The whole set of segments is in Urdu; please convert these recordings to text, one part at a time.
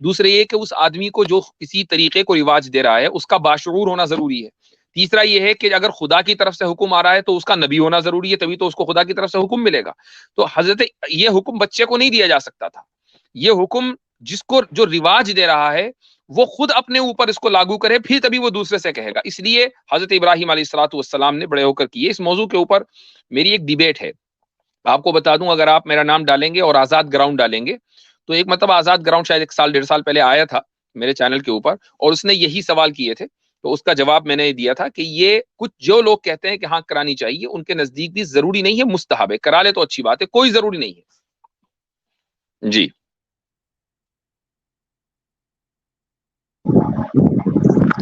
دوسرے یہ کہ اس آدمی کو جو کسی طریقے کو رواج دے رہا ہے اس کا باشعور ہونا ضروری ہے. تیسرا یہ ہے کہ اگر خدا کی طرف سے حکم آ رہا ہے تو اس کا نبی ہونا ضروری ہے, تبھی تو اس کو خدا کی طرف سے حکم ملے گا. تو حضرت یہ حکم بچے کو نہیں دیا جا سکتا تھا, یہ حکم جس کو جو رواج دے رہا ہے وہ خود اپنے اوپر اس کو لاگو کرے, پھر تبھی وہ دوسرے سے کہے گا. اس لیے حضرت ابراہیم علیہ الصلوۃ والسلام نے بڑے ہو کر کیے. اس موضوع کے اوپر میری ایک ڈیبیٹ ہے, آپ کو بتا دوں, اگر آپ میرا نام ڈالیں گے اور آزاد گراؤنڈ ڈالیں گے تو ایک مرتبہ آزاد گراؤنڈ شاید 1 سال 1.5 سال پہلے آیا تھا میرے چینل کے اوپر, اور اس نے یہی سوال کیے تھے. تو اس کا جواب میں نے دیا تھا کہ یہ کچھ جو لوگ کہتے ہیں کہ ہاں کرانی چاہیے, ان کے نزدیک بھی ضروری نہیں ہے, مستحب ہے, کرا لے تو اچھی بات ہے, کوئی ضروری نہیں ہے. جی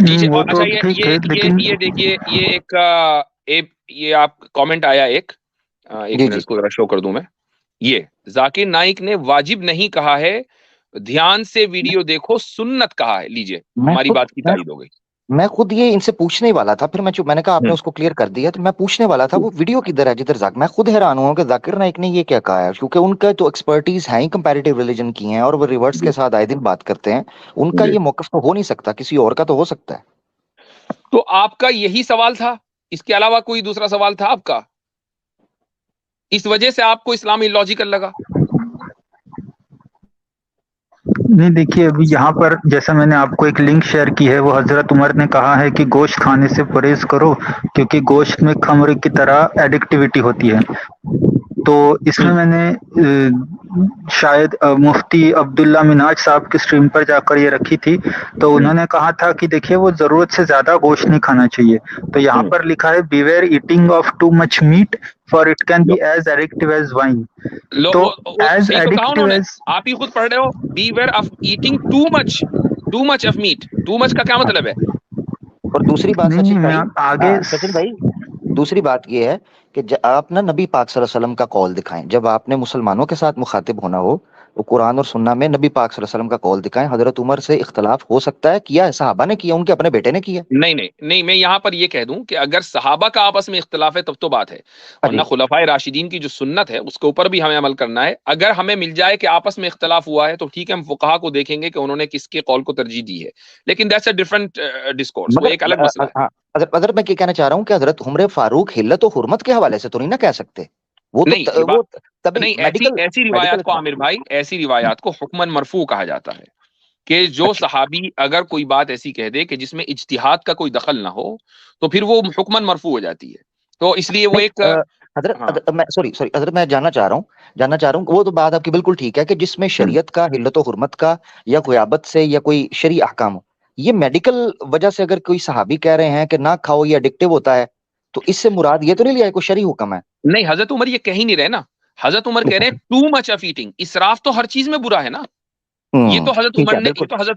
اچھا یہ دیکھیے, یہ آپ کامنٹ آیا ایک منٹ اس کو ذرا شو کر دوں میں. یہ ذاکر نائک نے واجب نہیں کہا ہے, دھیان سے ویڈیو دیکھو, سنت کہا ہے. لیجئے ہماری بات کی تائید ہو گئی. میں خود یہ ان سے پوچھنے والا تھا, پھر میں نے کہا آپ نے اس کو کلیئر کر دیا, تو میں پوچھنے والا تھا وہ ویڈیو کدھر ہے جدھر میں خود حیران ہوں کہ ذاکر نائک نے یہ کیا کہا ہے, کیونکہ ان کا تو ایکسپرٹیز ہے ہی کمپیریٹیو ریلیجن کی ہیں, اور وہ ریورس کے ساتھ آئے دن بات کرتے ہیں. ان کا یہ موقف تو ہو نہیں سکتا, کسی اور کا تو ہو سکتا ہے. تو آپ کا یہی سوال تھا, اس کے علاوہ کوئی دوسرا سوال تھا آپ کا؟ اس وجہ سے آپ کو اسلام اللاجیکل لگا؟ نہیں دیکھیے, ابھی یہاں پر جیسا میں نے آپ کو ایک لنک شیئر کی ہے, وہ حضرت عمر نے کہا ہے کہ گوشت کھانے سے پرہیز کرو کیونکہ گوشت میں خمر کی طرح ایڈکٹیویٹی ہوتی ہے. تو اس میں نے شاید مفتی عبداللہ مناج صاحب کی سٹریم پر جا کر یہ رکھی تھی, تو انہوں نے کہا تھا کہ دیکھیے وہ ضرورت سے زیادہ گوشت نہیں کھانا چاہیے. تو یہاں پر لکھا ہے beware eating of too much meat for it can be as addictive as wine. تو ایز ایڈکٹیو ایز, آپ ہی خود پڑھ رہے ہو, beware of eating too much of meat. Too much کا کیا مطلب ہے؟ اور دوسری بات سچن بھائی دوسری بات یہ ہے کہ آپ نا نبی پاک صلی اللہ علیہ وسلم کا قول دکھائیں. جب آپ نے مسلمانوں کے ساتھ مخاطب ہونا ہو تو قرآن اور سنہ میں نبی پاک صلی اللہ علیہ وسلم کا قول دکھائیں. حضرت عمر سے اختلاف ہو سکتا ہے, کیا ہے صحابہ نے کیا, ان کے اپنے بیٹے نے کیا. نہیں, میں یہاں پر یہ کہہ دوں کہ اگر صحابہ کا آپس میں اختلاف ہے تب تو بات ہے, ورنہ خلفائے راشدین کی جو سنت ہے اس کے اوپر بھی ہمیں عمل کرنا ہے. اگر ہمیں مل جائے کہ آپس میں اختلاف ہوا ہے تو ٹھیک ہے, ہم فقہا کو دیکھیں گے کہ انہوں نے کس کے قول کو ترجیح دی ہے, لیکن دیٹس اے ڈفرنٹ ڈسکورس, وہ ایک الگ مسئلہ ہے. حضرت میں یہ کہنا چاہ رہا ہوں کہ حضرت عمر فاروق حلت و حرمت کے حوالے سے تو نہیں نہ کہہ سکتے. ایسی روایات کو عامر بھائی, ایسی روایات کو حکمن مرفوع کہا جاتا ہے کہ جو صحابی اگر کوئی بات ایسی کہہ دے کہ جس میں اجتہاد کا کوئی دخل نہ ہو تو پھر وہ حکمن مرفوع ہو جاتی ہے. تو اس لیے وہ ایک حضرت میں جاننا چاہ رہا ہوں وہ تو بات آپ کی بالکل ٹھیک ہے کہ جس میں شریعت کا حلت و حرمت کا یا غیابت سے یا کوئی شرعی احکام ہو, یہ میڈیکل وجہ سے اگر کوئی صحابی کہہ رہے ہیں کہ نہ کھاؤ یہ ایڈکٹیو ہوتا ہے تو اس سے مراد یہ تو نہیں لیا کوئی شرعی حکم ہے؟ نہیں, حضرت عمر یہ کہہ ہی نہیں رہے نا. حضرت عمر کہہ رہے ہیں ٹو مچ آف ایٹنگ, اسراف تو ہر چیز میں برا ہے نا. یہ تو حضرت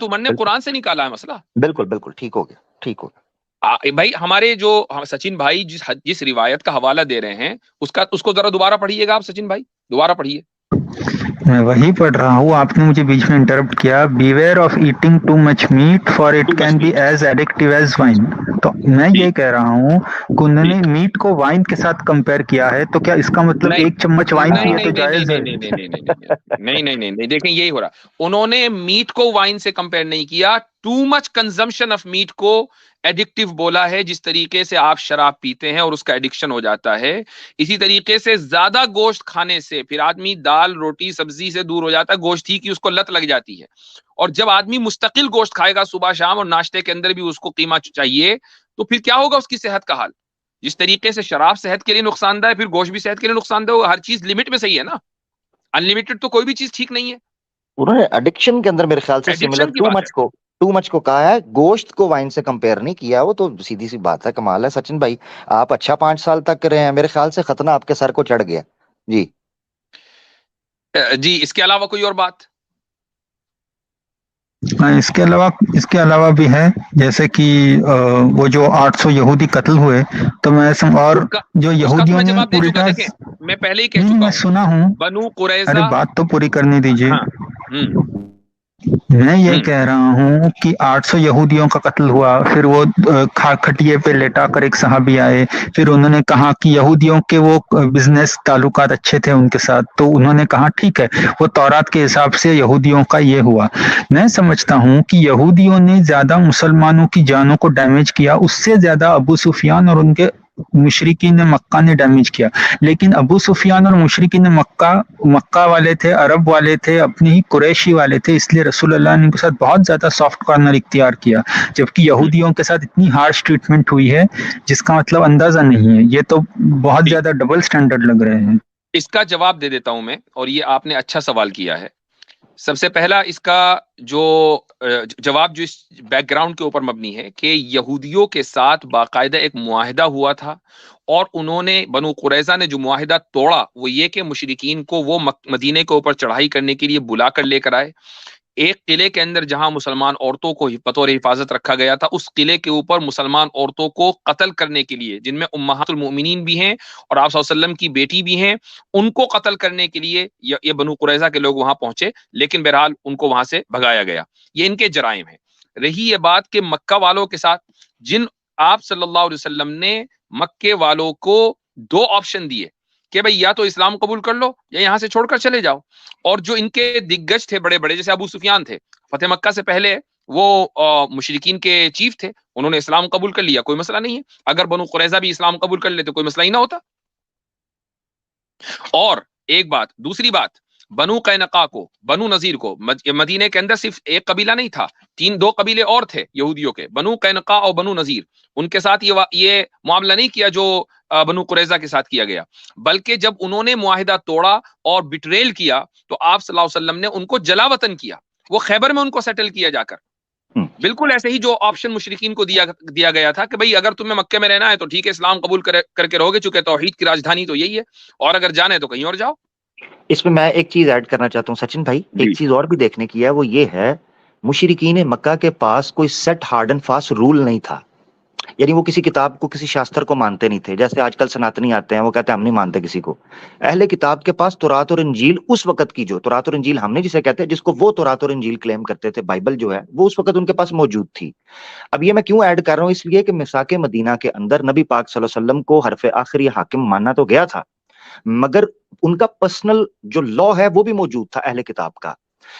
عمر نے قرآن سے نکالا ہے مسئلہ. بالکل ٹھیک ہو گیا. بھائی ہمارے جو سچن بھائی جس روایت کا حوالہ دے رہے ہیں اس کو ذرا دوبارہ پڑھیے گا آپ. سچن بھائی دوبارہ پڑھیے. میں وہی پڑھ رہا ہوں, آپ نے مجھے بیچ میں انٹرپٹ کیا. Beware of eating too much meat for it can be as addictive as wine. تو میں یہ کہہ رہا ہوں کہ انہوں نے میٹ کو وائن کے ساتھ کمپیئر کیا ہے, تو کیا اس کا مطلب 1 چمچ وائن پیے تو جائز ہے؟ نہیں, دیکھیں یہی ہو رہا. انہوں نے میٹ کو وائن سے کمپیئر نہیں کیا, too much consumption of meat کو ایڈکٹیو بولا ہے. جس طریقے سے آپ شراب پیتے ہیں اور اس کا ایڈکشن ہو جاتا ہے, اسی طریقے سے زیادہ گوشت کھانے سے پھر آدمی دال روٹی سبزی سے دور ہو جاتا ہے, گوشت ہی کی اس کو لت لگ جاتی ہے. اور جب آدمی مستقل گوشت کھائے گا صبح شام اور ناشتے کے اندر بھی اس کو قیمہ چاہیے, تو پھر کیا ہوگا اس کی صحت کا حال. جس طریقے سے شراب صحت کے لیے نقصان دہ ہے, پھر گوشت بھی صحت کے لیے نقصان دہ ہوگا. ہر چیز لمٹ میں صحیح ہے نا, انلمیٹڈ تو کوئی بھی چیز ٹھیک نہیں ہے. انہوں نے ایڈکشن کے اندر میرے خیال سے سملر ٹو مچ کو کہا ہے, گوشت کو وائن سے کمپیئر نہیں کیا. وہ تو سیدھی سی بات ہے, کمال ہے. سچن بھائی آپ اچھا 5 سال تک رہے ہیں, میرے خیال سے ختنہ آپ کے سر کو چڑھ گیا. جی اس کے علاوہ کوئی اور بات؟ اس کے علاوہ بھی ہے, جیسے کہ وہ جو 800 یہودی قتل ہوئے, تو میں اور جو یہودیوں نے پوری میں پہلے ہی کہہ چکا ہوں, میں سنا ہوں. بنو قریظہ. ارے بات تو پوری کرنے دیجیے. میں یہ کہہ رہا ہوں کہ 800 یہودیوں کا قتل ہوا، پھر وہ کھٹیے پہ لیٹا کر ایک صحابی آئے، پھر انہوں نے کہا کہ یہودیوں کے وہ بزنس تعلقات اچھے تھے ان کے ساتھ، تو انہوں نے کہا ٹھیک ہے وہ تورات کے حساب سے یہودیوں کا یہ ہوا۔ میں سمجھتا ہوں کہ یہودیوں نے زیادہ مسلمانوں کی جانوں کو ڈیمیج کیا، اس سے زیادہ ابو سفیان اور ان کے مشرکین مکہ نے ڈیمیج کیا۔ لیکن ابو سفیان اور مشرکین مکہ والے تھے، عرب والے تھے، اپنے ہی قریشی والے تھے، اس لیے رسول اللہ نے ان کے ساتھ بہت زیادہ سافٹ کارنر اختیار کیا، جبکہ یہودیوں کے ساتھ اتنی ہارش ٹریٹمنٹ ہوئی ہے جس کا مطلب اندازہ نہیں ہے۔ یہ تو بہت زیادہ ڈبل سٹینڈرڈ لگ رہے ہیں۔ اس کا جواب دے دیتا ہوں میں، اور یہ آپ نے اچھا سوال کیا ہے۔ سب سے پہلا اس کا جو جواب جو اس بیک گراؤنڈ کے اوپر مبنی ہے کہ یہودیوں کے ساتھ باقاعدہ ایک معاہدہ ہوا تھا، اور انہوں نے بنو قریظہ نے جو معاہدہ توڑا وہ یہ کہ مشرکین کو وہ مدینے کے اوپر چڑھائی کرنے کے لیے بلا کر لے کر آئے، ایک قلعے کے اندر جہاں مسلمان عورتوں کو بطور حفاظت رکھا گیا تھا، اس قلعے کے اوپر مسلمان عورتوں کو قتل کرنے کے لیے، جن میں امہات المؤمنین بھی ہیں اور آپ صلی اللہ علیہ وسلم کی بیٹی بھی ہیں، ان کو قتل کرنے کے لیے یہ بنو قریظہ کے لوگ وہاں پہنچے، لیکن بہرحال ان کو وہاں سے بھگایا گیا۔ یہ ان کے جرائم ہیں۔ رہی یہ بات کہ مکہ والوں کے ساتھ جن آپ صلی اللہ علیہ وسلم نے مکے والوں کو دو آپشن دیے کہ بھئی یا تو اسلام قبول کر لو یا یہاں سے چھوڑ کر چلے جاؤ، اور جو ان کے دگگج تھے بڑے بڑے، جیسے ابو سفیان تھے، فتح مکہ سے پہلے وہ مشرکین کے چیف تھے، انہوں نے اسلام قبول کر لیا، کوئی مسئلہ نہیں ہے۔ اگر بنو قریظہ بھی اسلام قبول کر لیتے کوئی مسئلہ ہی نہ ہوتا۔ اور ایک بات، دوسری بات، بنو قینقاع کو، بنو نذیر کو، مدینے کے اندر صرف ایک قبیلہ نہیں تھا، دو قبیلے اور تھے یہودیوں کے، بنو قینقاع اور بنو نذیر، ان کے ساتھ یہ معاملہ نہیں کیا جو بنو قریظہ کے ساتھ کیا گیا، بلکہ جب انہوں نے معاہدہ توڑا اور بٹریل کیا تو آپ صلی اللہ علیہ وسلم نے ان کو جلا وطن کیا، وہ خیبر میں ان کو سیٹل کیا جا کر، بالکل ایسے ہی جو آپشن مشرکین کو دیا گیا تھا کہ بھئی اگر تمہیں مکے میں رہنا ہے تو ٹھیک ہے، اسلام قبول کر کے رہو گے، چونکہ توحید کی راجدھانی تو یہی ہے، اور اگر جانے تو کہیں اور جاؤ۔ اس میں ایک چیز ایڈ کرنا چاہتا ہوں سچن بھائی، ایک چیز اور بھی دیکھنے کی ہے، وہ یہ ہے مشرکین مکہ کے پاس کوئی set hard and fast rule نہیں تھا، یعنی وہ کسی کتاب کو، کسی شاستر کو مانتے نہیں تھے، جیسے آج کل سناتنی آتے ہیں وہ کہتے ہیں ہم نہیں مانتے کسی کو۔ اہل کتاب کے پاس تورات اور انجیل اس وقت کی، جو تورات اور انجیل ہم نے جسے کہتے ہیں، جس کو وہ تورات اور انجیل کلیم کرتے تھے، بائبل جو ہے وہ اس وقت ان کے پاس موجود تھی۔ اب یہ میں کیوں ایڈ کر رہا ہوں، اس لیے کہ میثاق مدینہ کے اندر نبی پاک صلی اللہ علیہ وسلم کو حرف آخری حاکم ماننا تو گیا تھا، مگر ان کا پرسنل جو لا ہے وہ بھی موجود تھا اہل کتاب کا۔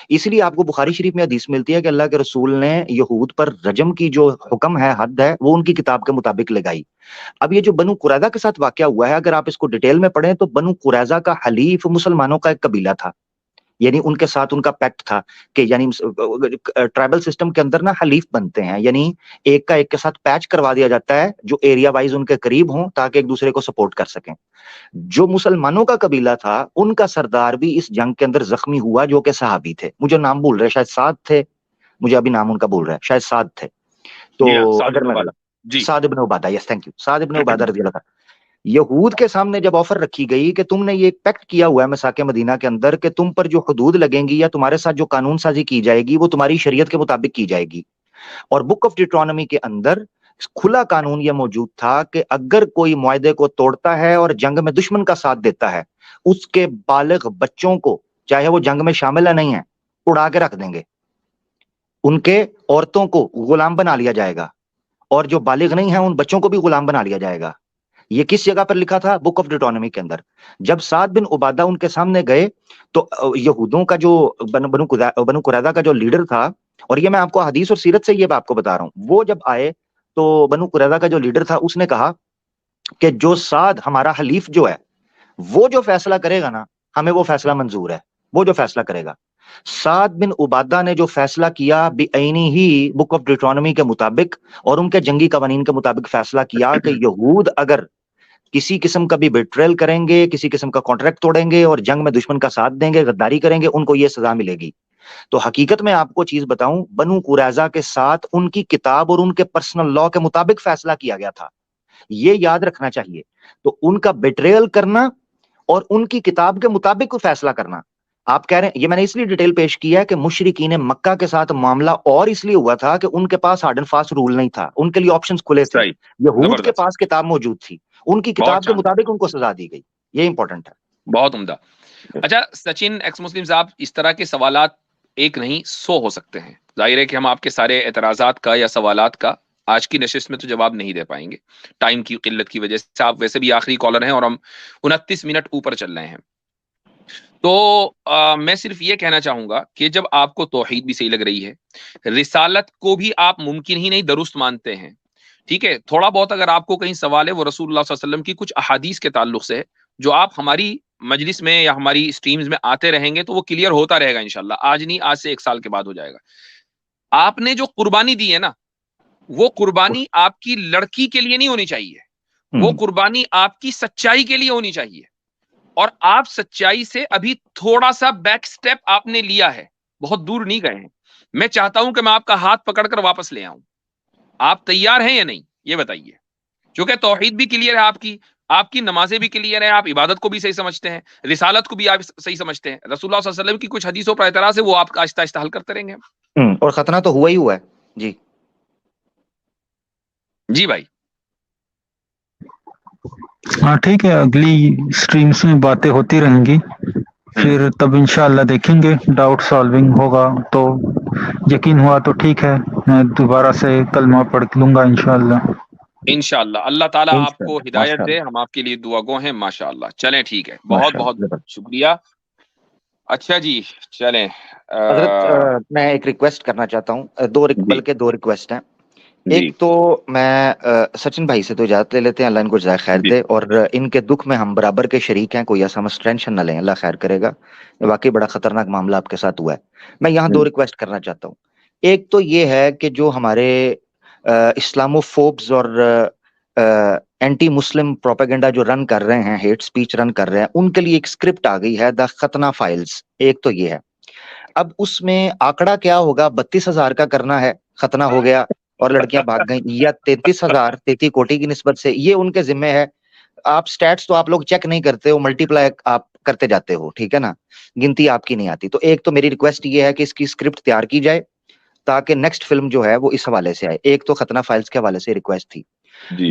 اس لیے آپ کو بخاری شریف میں حدیث ملتی ہے کہ اللہ کے رسول نے یہود پر رجم کی جو حکم ہے، حد ہے، وہ ان کی کتاب کے مطابق لگائی۔ اب یہ جو بنو قریظہ کے ساتھ واقعہ ہوا ہے، اگر آپ اس کو ڈیٹیل میں پڑھیں تو بنو قریظہ کا حلیف مسلمانوں کا ایک قبیلہ تھا، یعنی ان کے ساتھ ان کا پیکٹ تھا کہ یعنی ٹرائبل سسٹم کے اندر نا حلیف بنتے ہیں، یعنی ایک کا ایک کے ساتھ پیچ کروا دیا جاتا ہے جو ایریا وائز ان کے قریب ہوں تاکہ ایک دوسرے کو سپورٹ کر سکیں۔ جو مسلمانوں کا قبیلہ تھا ان کا سردار بھی اس جنگ کے اندر زخمی ہوا، جو کہ صحابی تھے، مجھے نام بھول رہے، شاید سعد تھے، مجھے ابھی نام ان کا بھول رہا ہے، شاید سعد تھے، تو اگر میں سعد ابن عبادہ، یس تھینک یو، سعد ابن عبادہ رضی اللہ عنہ۔ یہود کے سامنے جب آفر رکھی گئی کہ تم نے یہ پیکٹ کیا ہوا ہے میثاق مدینہ کے اندر کہ تم پر جو حدود لگیں گی یا تمہارے ساتھ جو قانون سازی کی جائے گی وہ تمہاری شریعت کے مطابق کی جائے گی، اور بک آف ڈیوٹرانومی کے اندر کھلا قانون یہ موجود تھا کہ اگر کوئی معاہدے کو توڑتا ہے اور جنگ میں دشمن کا ساتھ دیتا ہے، اس کے بالغ بچوں کو، چاہے وہ جنگ میں شامل ہے نہیں ہے، اڑا کے رکھ دیں گے، ان کے عورتوں کو غلام بنا لیا جائے گا، اور جو بالغ نہیں ہیں ان بچوں کو بھی غلام بنا لیا جائے گا۔ یہ کس جگہ پر لکھا تھا؟ بک آف ڈیوٹرانومی کے اندر۔ جب سعد بن عبادہ ان کے سامنے گئے تو یہودوں کا جو بنو قریظہ کا جو لیڈر تھا، اور یہ میں آپ کو حدیث اور سیرت سے یہ آپ کو بتا رہا ہوں، وہ جب آئے تو بنو قریظہ کا جو لیڈر تھا اس نے کہا کہ جو سعد ہمارا حلیف جو ہے وہ جو فیصلہ کرے گا نا، ہمیں وہ فیصلہ منظور ہے، وہ جو فیصلہ کرے گا۔ سعد بن عبادہ نے جو فیصلہ کیا بعینی ہی بک آف ڈیوٹرانومی کے مطابق اور ان کے جنگی قوانین کے مطابق فیصلہ کیا کہ یہود اگر کسی قسم کا بھی بیٹریل کریں گے، کسی قسم کا کانٹریکٹ توڑیں گے اور جنگ میں دشمن کا ساتھ دیں گے، غداری کریں گے، ان کو یہ سزا ملے گی۔ تو حقیقت میں آپ کو چیز بتاؤں، بنو قریظہ کے ساتھ ان کی کتاب اور ان کے پرسنل لا کے مطابق فیصلہ کیا گیا تھا، یہ یاد رکھنا چاہیے۔ تو ان کا بیٹریل کرنا اور ان کی کتاب کے مطابق فیصلہ کرنا، آپ کہہ رہے ہیں، یہ میں نے اس لیے ڈیٹیل پیش کیا ہے کہ مشرکین مکہ کے ساتھ معاملہ اور اس لیے ہوا تھا کہ ان کے پاس ہارڈ اینڈ فاسٹ رول نہیں تھا، ان کے لیے آپشنز کھلے تھے، یہود کے پاس کتاب موجود تھی، ان کی کتاب کے مطابق ان کو سزا دی گئی، یہ امپورٹنٹ ہے۔ بہت عمدہ۔ اچھا سچن ایکس مسلم صاحب، اس طرح کے سوالات ایک نہیں 100 ہو سکتے ہیں. ظاہر ہے کہ ہم آپ کے سارے اعتراضات کا یا سوالات کا آج کی نشست میں تو جواب نہیں دے پائیں گے ٹائم کی قلت کی وجہ سے. آپ ویسے بھی آخری کالر ہیں اور ہم 29 منٹ اوپر چل رہے ہیں. تو میں صرف یہ کہنا چاہوں گا کہ جب آپ کو توحید بھی صحیح لگ رہی ہے, رسالت کو بھی آپ ممکن ہی نہیں درست مانتے ہیں, ٹھیک ہے, تھوڑا بہت اگر آپ کو کہیں سوال ہے وہ رسول اللہ صلی اللہ علیہ وسلم کی کچھ احادیث کے تعلق سے ہے جو آپ ہماری مجلس میں یا ہماری اسٹریمز میں آتے رہیں گے تو وہ کلیئر ہوتا رہے گا انشاءاللہ. آج نہیں, آج سے 1 سال کے بعد ہو جائے گا. آپ نے جو قربانی دی ہے نا, وہ قربانی آپ کی لڑکی کے لیے نہیں ہونی چاہیے, وہ قربانی آپ کی سچائی کے لیے ہونی چاہیے. اور آپ سچائی سے ابھی تھوڑا سا بیک سٹیپ آپ نے لیا ہے, بہت دور نہیں گئے ہیں. میں چاہتا ہوں کہ میں آپ کا ہاتھ پکڑ کر واپس لے آؤں. آپ تیار ہیں یا نہیں یہ بتائیے, چونکہ توحید بھی کلیئر ہے آپ کی نمازیں بھی کلیئر ہیں, آپ عبادت کو بھی صحیح سمجھتے ہیں, رسالت کو بھی آپ صحیح سمجھتے ہیں, رسول اللہ صلی اللہ علیہ وسلم کی کچھ حدیثوں پر اعتراض ہے وہ آپ آہستہ آہستہ حل کرتے رہیں گے. اور ختنہ تو ہوا ہی ہوا ہے. جی جی بھائی, ہاں ٹھیک ہے, اگلی سٹریمز میں باتیں ہوتی رہیں گی, پھر تب انشاءاللہ دیکھیں گے, ڈاؤٹ سالونگ ہوگا تو یقین ہوا تو ٹھیک ہے, میں دوبارہ سے کلمہ پڑھ لوں گا انشاءاللہ. انشاءاللہ اللہ تعالیٰ آپ کو انشاءاللہ ہدایت دے, ماشاءاللہ ہم آپ کے لیے دعا گو ہیں. ماشاءاللہ, چلیں ٹھیک ہے, بہت بہت ماشاءاللہ. شکریہ. اچھا جی چلیں. حضرت میں ایک ریکویسٹ کرنا چاہتا ہوں, بلکہ 2 ریکویسٹ ہیں. ایک تو میں سچن بھائی سے تو اجازت لے لیتے ہیں, اللہ ان کو جزائے خیر دے, اور ان کے دکھ میں ہم برابر کے شریک ہیں, کوئی ایسا ٹینشن نہ لیں, اللہ خیر کرے گا. واقعی بڑا خطرناک معاملہ آپ کے ساتھ ہوا ہے. میں یہاں 2 ریکویسٹ کرنا چاہتا ہوں. ایک تو یہ ہے کہ جو ہمارے اسلامو فوبز اور اینٹی مسلم پروپیگنڈا جو رن کر رہے ہیں, ہیٹ سپیچ رن کر رہے ہیں, ان کے لیے ایک اسکرپٹ آ گئی ہے, دا ختنہ فائلز. ایک تو یہ ہے. اب اس میں آنکڑا کیا ہوگا, 32,000 کا کرنا ہے, ختنہ ہو گیا اور لڑکیاں بھاگ گئیں, یا 33,000 33 کوٹی کی نسبت سے, یہ ان کے ذمہ ہے. آپ سٹیٹس تو آپ لوگ چیک نہیں کرتے ہو, ملٹی پلائی آپ کرتے جاتے ہو, ٹھیک ہے نا, گنتی آپ کی نہیں آتی. تو ایک تو میری ریکویسٹ یہ ہے کہ اس کی اسکرپٹ تیار کی جائے تاکہ نیکسٹ فلم جو ہے وہ اس حوالے سے آئے. ایک تو ختنہ فائلز کے حوالے سے ریکویسٹ تھی.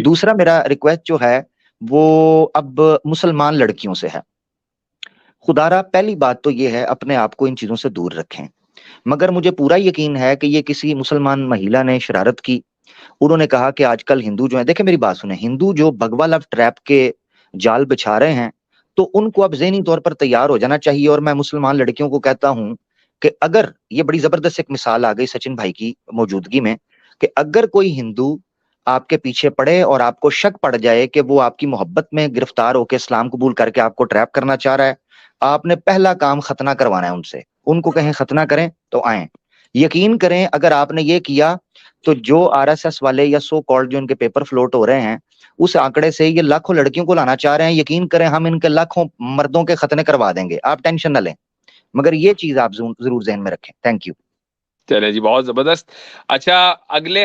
دوسرا میرا ریکویسٹ جو ہے وہ اب مسلمان لڑکیوں سے ہے. خدارا پہلی بات تو یہ ہے, اپنے آپ کو ان چیزوں سے دور رکھیں. مگر مجھے پورا یقین ہے کہ یہ کسی مسلمان مہیلا نے شرارت کی. انہوں نے کہا کہ آج کل ہندو جو ہیں, دیکھیں میری بات سنیں, ہندو جو بھگوا لو ٹریپ کے جال بچھا رہے ہیں تو ان کو اب ذہنی طور پر تیار ہو جانا چاہیے. اور میں مسلمان لڑکیوں کو کہتا ہوں کہ اگر یہ بڑی زبردست ایک مثال آ گئی سچن بھائی کی موجودگی میں, کہ اگر کوئی ہندو آپ کے پیچھے پڑے اور آپ کو شک پڑ جائے کہ وہ آپ کی محبت میں گرفتار ہو کے اسلام قبول کر کے آپ کو ٹریپ کرنا چاہ رہا ہے, آپ نے پہلا کام ختنہ کروانا ہے ان سے. ان کو کہیں ختنہ کریں تو آئیں. یقین کریں اگر آپ نے یہ کیا تو جو RSS والے یا سو کالڈ جو ان کے پیپر فلوٹ ہو رہے ہیں, اس آنکڑے سے یہ لاکھوں لڑکیوں کو لانا چاہ رہے ہیں, یقین کریں ہم ان کے لاکھوں مردوں کے ختنے کروا دیں گے, آپ ٹینشن نہ لیں. مگر یہ چیز آپ ضرور ذہن میں رکھیں. Thank you. چلیں جی, بہت زبردست. اچھا, اگلے